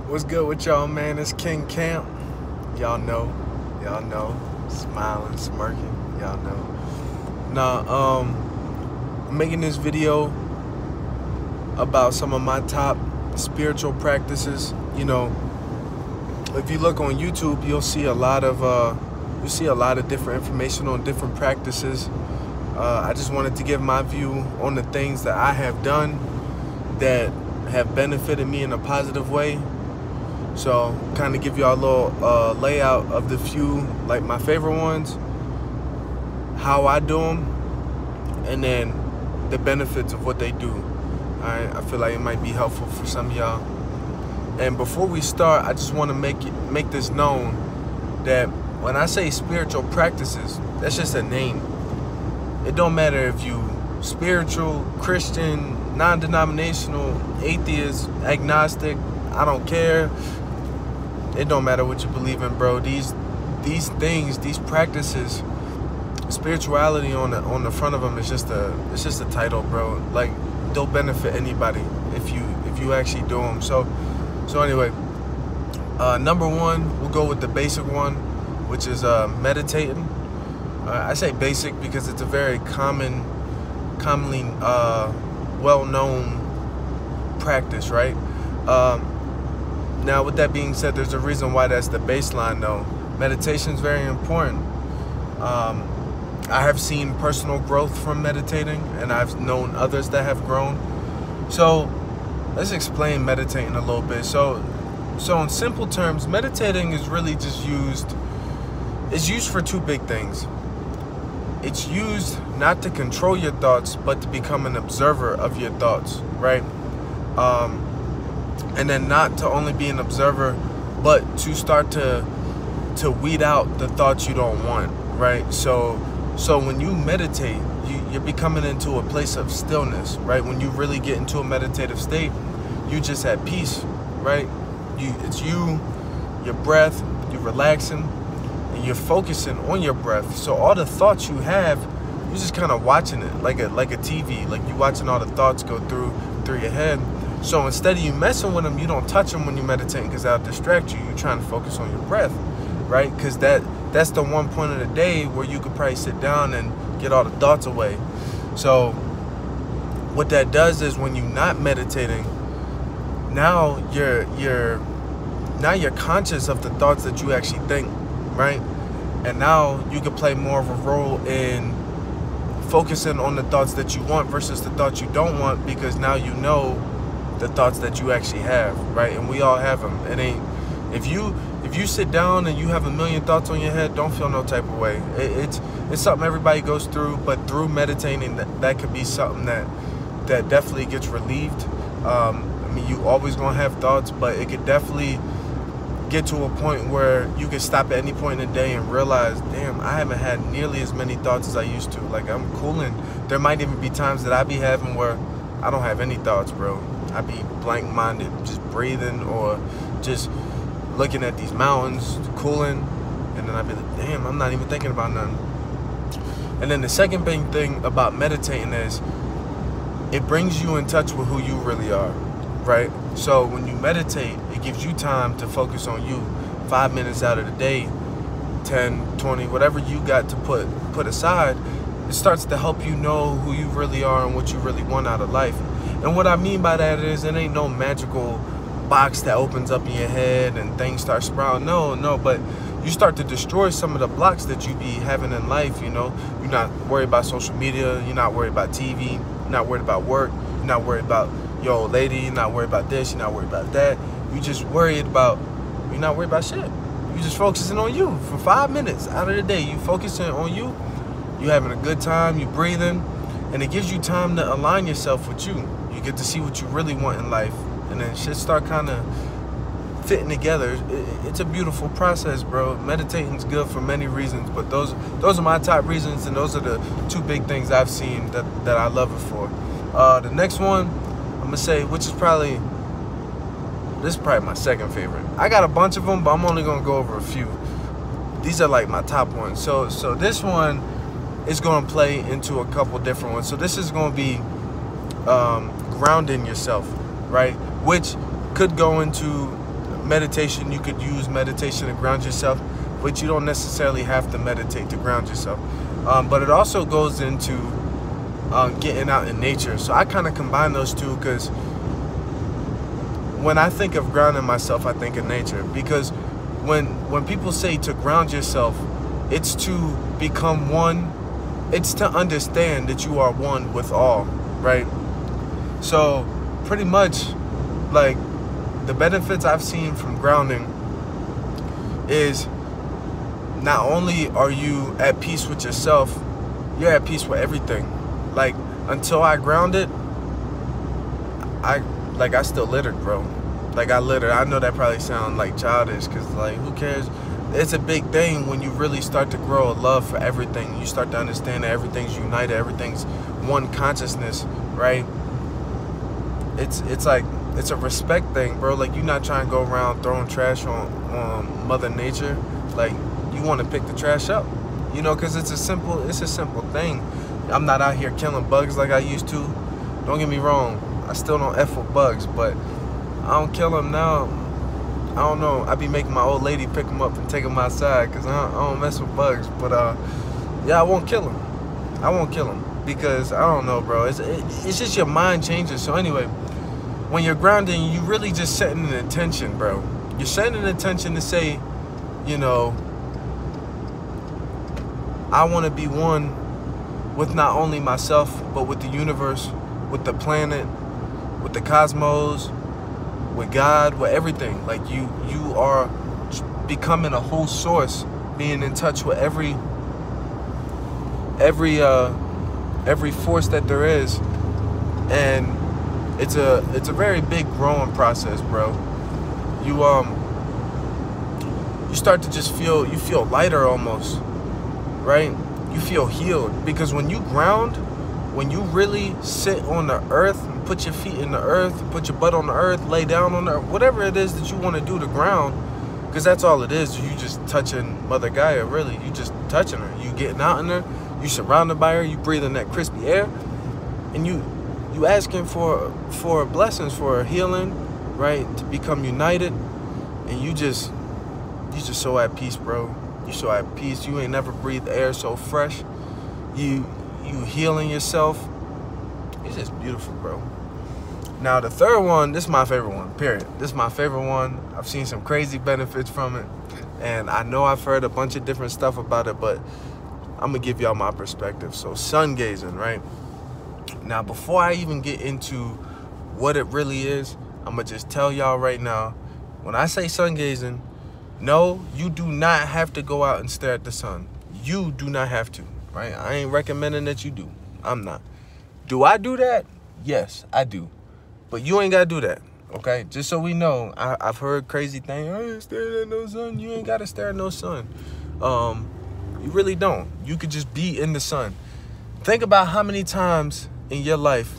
What's good with y'all, man? It's King Camp. Y'all know. Smiling, smirking, y'all know. I'm making this video about some of my top spiritual practices. You know, if you look on YouTube, you'll see a lot of different information on different practices. I just wanted to give my view on the things that I have done that have benefited me in a positive way. So kind of give y'all a little layout of the few, like my favorite ones, how I do them, and then the benefits of what they do. Alright, I feel like it might be helpful for some of y'all. And before we start, I just want to make this known that when I say spiritual practices, that's just a name. It don't matter if you spiritual, Christian, non-denominational, atheist, agnostic, I don't care. It don't matter what you believe in, bro. These things, these practices, spirituality on the front of them is just a title, bro. Like, they'll benefit anybody if you actually do them. So anyway, number one, we'll go with the basic one, which is meditating. I say basic because it's a very commonly well-known practice, right? Now, with that being said, there's a reason why that's the baseline, though. Meditation is very important. I have seen personal growth from meditating, and I've known others that have grown. So let's explain meditating a little bit. So in simple terms, meditating is really just it's used for two big things. It's used not to control your thoughts, but to become an observer of your thoughts, right? And then not to only be an observer, but to start to weed out the thoughts you don't want, right? So when you meditate, you're becoming into a place of stillness, right? When you really get into a meditative state, you just at peace, right? It's your breath, you're relaxing, and you're focusing on your breath. So all the thoughts you have, you're just kind of watching it like a TV, like you watching all the thoughts go through your head. So instead of you messing with them, you don't touch them when you're meditating because that'll distract you. You're trying to focus on your breath, right? Because that's the one point of the day where you could probably sit down and get all the thoughts away. So what that does is when you're not meditating, now you're conscious of the thoughts that you actually think, right? And now you can play more of a role in focusing on the thoughts that you want versus the thoughts you don't want, because now you know the thoughts that you actually have, right? And we all have them. It ain't, if you sit down and you have a million thoughts on your head, don't feel no type of way. It's something everybody goes through, but through meditating, that could be something that definitely gets relieved. I mean, you always gonna have thoughts, but it could definitely get to a point where you can stop at any point in the day and realize, damn, I haven't had nearly as many thoughts as I used to. Like, I'm cooling. There might even be times that I be having where I don't have any thoughts, bro. I be blank-minded, just breathing or just looking at these mountains, cooling, and then I be like, damn, I'm not even thinking about nothing. And then the second big thing about meditating is it brings you in touch with who you really are, right? So when you meditate, it gives you time to focus on you. 5 minutes out of the day, 10, 20, whatever you got to put aside, it starts to help you know who you really are and what you really want out of life. And what I mean by that is it ain't no magical box that opens up in your head and things start sprouting. No, but you start to destroy some of the blocks that you be having in life, you know. You're not worried about social media, you're not worried about TV, you're not worried about work, you're not worried about your old lady, you're not worried about this, you're not worried about that. You're not worried about shit. You're just focusing on you for 5 minutes out of the day. You focusing on you, you having a good time, you breathing, and it gives you time to align yourself with you. You get to see what you really want in life, and then shit start kind of fitting together. It's a beautiful process, bro. Meditating's good for many reasons, but those are my top reasons, and those are the two big things I've seen that I love it for. The next one I'm gonna say, this is probably my second favorite. I got a bunch of them, but I'm only gonna go over a few. These are like my top ones. So this one is gonna play into a couple different ones. So this is gonna be grounding yourself, right? Which could go into meditation, you could use meditation to ground yourself, but you don't necessarily have to meditate to ground yourself. But it also goes into getting out in nature. So I kind of combine those two, because when I think of grounding myself, I think of nature. Because when people say to ground yourself, it's to become one. It's to understand that you are one with all, right? So pretty much, like, the benefits I've seen from grounding is not only are you at peace with yourself, you're at peace with everything. Like, until I grounded, I still littered, bro. Like, I littered. I know that probably sounds like childish, because, like, who cares? It's a big thing when you really start to grow a love for everything. You start to understand that everything's united, everything's one consciousness, right? It's like, it's a respect thing, bro. Like, you're not trying to go around throwing trash on Mother Nature. Like, you want to pick the trash up, you know, because it's a simple thing. I'm not out here killing bugs like I used to. Don't get me wrong. I still don't F with bugs, but I don't kill them now. I don't know. I be making my old lady pick them up and take them outside, because I don't mess with bugs. But yeah, I won't kill them. I won't kill them because I don't know, bro. It's just your mind changes. So anyway, when you're grounding, you really just setting an intention, bro. You're setting an intention to say, you know, I want to be one with not only myself, but with the universe, with the planet, with the cosmos, with God, with everything. Like, you are becoming a whole source, being in touch with every force that there is. And it's a very big growing process, bro. You start to just feel lighter almost, right? You feel healed, because when you ground, when you really sit on the earth and put your feet in the earth, put your butt on the earth, lay down on the earth, whatever it is that you want to do to ground, because that's all it is. You just touching Mother Gaia, really. You just touching her. You getting out in her. You surrounded by her. You breathing that crispy air, and you asking for blessings, for healing, right? To become united, and you just so at peace, bro. You so at peace. You ain't never breathed air so fresh. You healing yourself. It's just beautiful, bro. Now the third one, this is my favorite one, period. This is my favorite one. I've seen some crazy benefits from it, and I know I've heard a bunch of different stuff about it, but I'm gonna give y'all my perspective. So, sun gazing, right? Now, before I even get into what it really is, I'm gonna just tell y'all right now, when I say sun gazing, no, you do not have to go out and stare at the sun. You do not have to, right? I ain't recommending that you do. I'm not. Do I do that? Yes, I do. But you ain't gotta do that, okay? Just so we know, I've heard crazy things. I ain't staring at no sun. You ain't gotta stare at no sun. You really don't. You could just be in the sun. Think about how many times in your life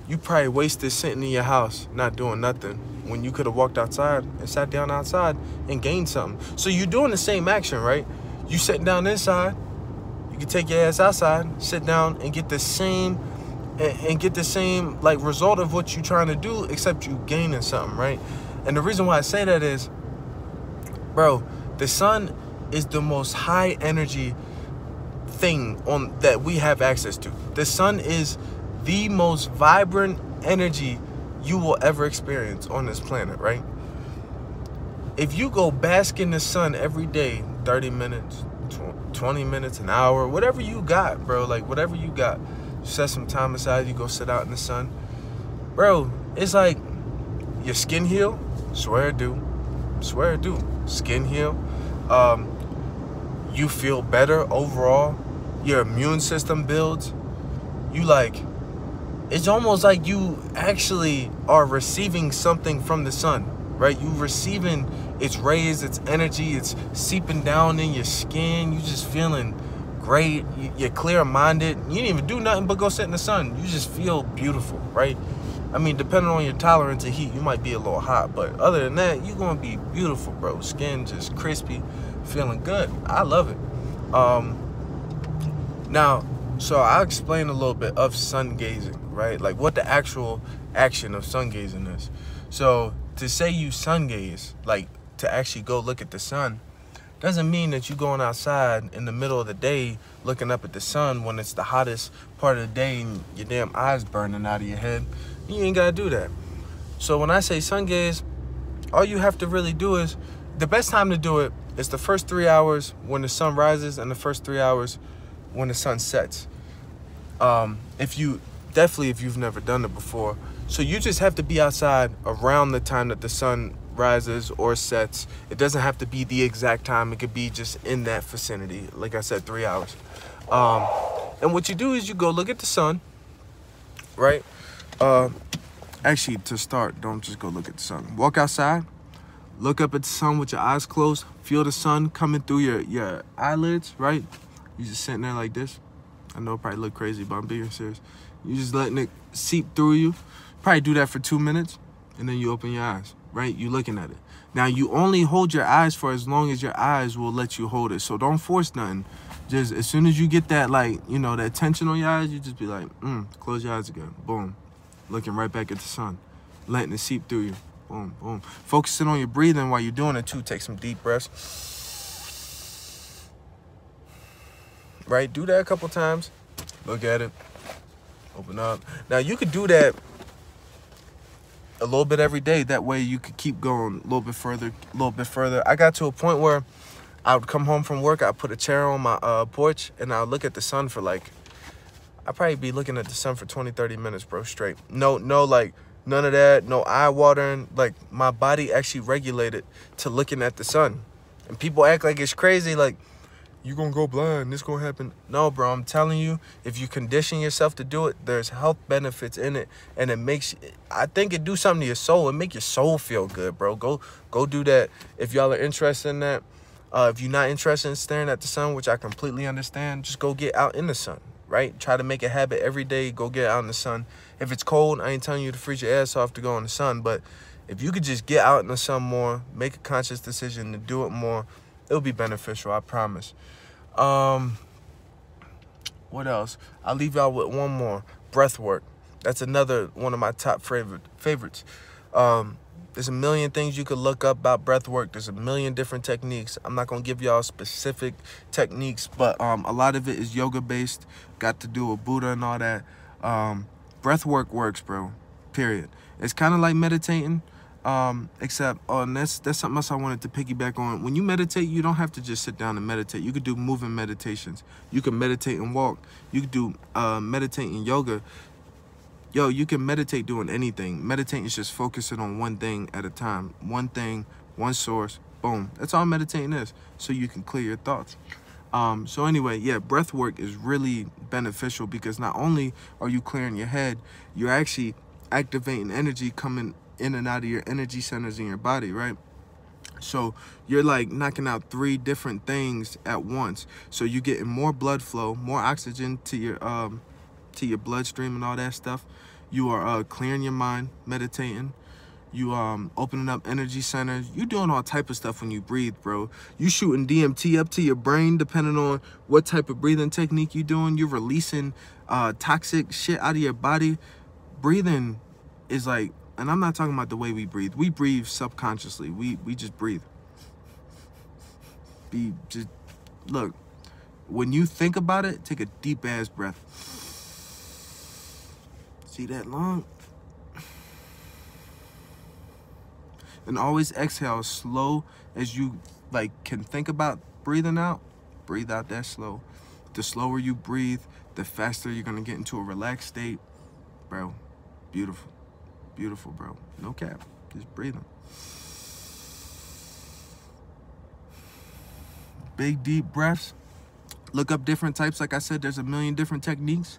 you probably wasted sitting in your house not doing nothing, when you could have walked outside and sat down outside and gained something. So you're doing the same action, right? You sitting down inside, you can take your ass outside, sit down, and get the same like result of what you're trying to do, except you gaining something, right? And the reason why I say that is, bro, the sun is the most high energy thing that we have access to. The sun is the most vibrant energy you will ever experience on this planet, right? If you go bask in the sun every day, 30 minutes, 20 minutes, an hour, whatever you got, bro, like whatever you got, set some time aside, you go sit out in the sun, bro, it's like your skin heal. Swear it do. Skin heal. You feel better overall. Your immune system builds. You like, it's almost like you actually are receiving something from the sun, right? You receiving its rays, its energy, it's seeping down in your skin. You just feeling great. You're clear-minded. You didn't even do nothing but go sit in the sun. You just feel beautiful, right? I mean, depending on your tolerance of heat, you might be a little hot, but other than that, you're gonna be beautiful, bro. Skin just crispy, feeling good. I love it. Now, so I'll explain a little bit of sun gazing, right? Like what the actual action of sun gazing is. So to say you sun gaze, like to actually go look at the sun, doesn't mean that you going outside in the middle of the day looking up at the sun when it's the hottest part of the day and your damn eyes burning out of your head. You ain't gotta do that. So when I say sun gaze, all you have to really do is, the best time to do it is the first 3 hours when the sun rises and the first 3 hours when the sun sets. If you've never done it before. So you just have to be outside around the time that the sun rises or sets. It doesn't have to be the exact time. It could be just in that vicinity. Like I said, 3 hours. And what you do is you go look at the sun, right? Actually, to start, don't just go look at the sun. Walk outside, look up at the sun with your eyes closed. Feel the sun coming through your eyelids, right? You just sitting there like this. I know it probably look crazy, but I'm being serious. You just letting it seep through you. Probably do that for 2 minutes, and then you open your eyes, right? You looking at it. Now, you only hold your eyes for as long as your eyes will let you hold it. So don't force nothing. Just as soon as you get that, like, you know, that tension on your eyes, you just be like, close your eyes again. Boom. Looking right back at the sun. Letting it seep through you. Boom, boom. Focusing on your breathing while you're doing it, too. Take some deep breaths. Right? Do that a couple times. Look at it. Open up. Now, you could do that a little bit every day. That way you could keep going a little bit further, a little bit further. I got to a point where I would come home from work, I'd put a chair on my porch, and I'd look at the sun for like, I'd probably be looking at the sun for 20, 30 minutes, bro, straight. No, like, none of that, no eye watering. Like, my body actually regulated to looking at the sun. And people act like it's crazy, like, you gonna go blind, this gonna happen. No, bro, I'm telling you, if you condition yourself to do it, there's health benefits in it, and it makes, I think it do something to your soul. It make your soul feel good, bro. Go do that if y'all are interested in that. If you're not interested in staring at the sun, which I completely understand, just go get out in the sun, right? Try to make a habit every day, go get out in the sun. If it's cold, I ain't telling you to freeze your ass off to go in the sun, but if you could just get out in the sun more, make a conscious decision to do it more, it'll be beneficial, I promise. What else? I'll leave y'all with one more. Breath work. That's another one of my top favorites. There's a million things you could look up about breath work. There's a million different techniques. I'm not going to give y'all specific techniques, but a lot of it is yoga-based. Got to do with Buddha and all that. Breath work works, bro. Period. It's kind of like meditating. Except, and that's something else I wanted to piggyback on. When you meditate, you don't have to just sit down and meditate. You could do moving meditations. You can meditate and walk. You could do meditate and yoga. Yo, you can meditate doing anything. Meditating is just focusing on one thing at a time. One thing, one source, boom. That's all meditating is, so you can clear your thoughts. So anyway, yeah, breath work is really beneficial because not only are you clearing your head, you're actually activating energy coming in and out of your energy centers in your body, right? So you're like knocking out 3 different things at once. So you're getting more blood flow, more oxygen to your bloodstream and all that stuff. You are clearing your mind, meditating. You opening up energy centers. You doing all type of stuff when you breathe, bro. You shooting DMT up to your brain depending on what type of breathing technique you doing. You're releasing toxic shit out of your body. Breathing is like, and I'm not talking about the way we breathe. We breathe subconsciously. We just breathe. Look, when you think about it, take a deep ass breath. See that long? And always exhale as slow as you like can think about breathing out. Breathe out that slow. The slower you breathe, the faster you're gonna get into a relaxed state. Bro, beautiful. Beautiful, bro. No cap. Just breathing. Big, deep breaths. Look up different types. Like I said, there's a million different techniques.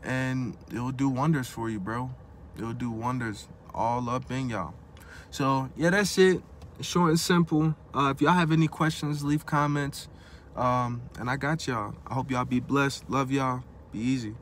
And it'll do wonders for you, bro. It'll do wonders all up in y'all. So, yeah, that's it. Short and simple. If y'all have any questions, leave comments. And I got y'all. I hope y'all be blessed. Love y'all. Be easy.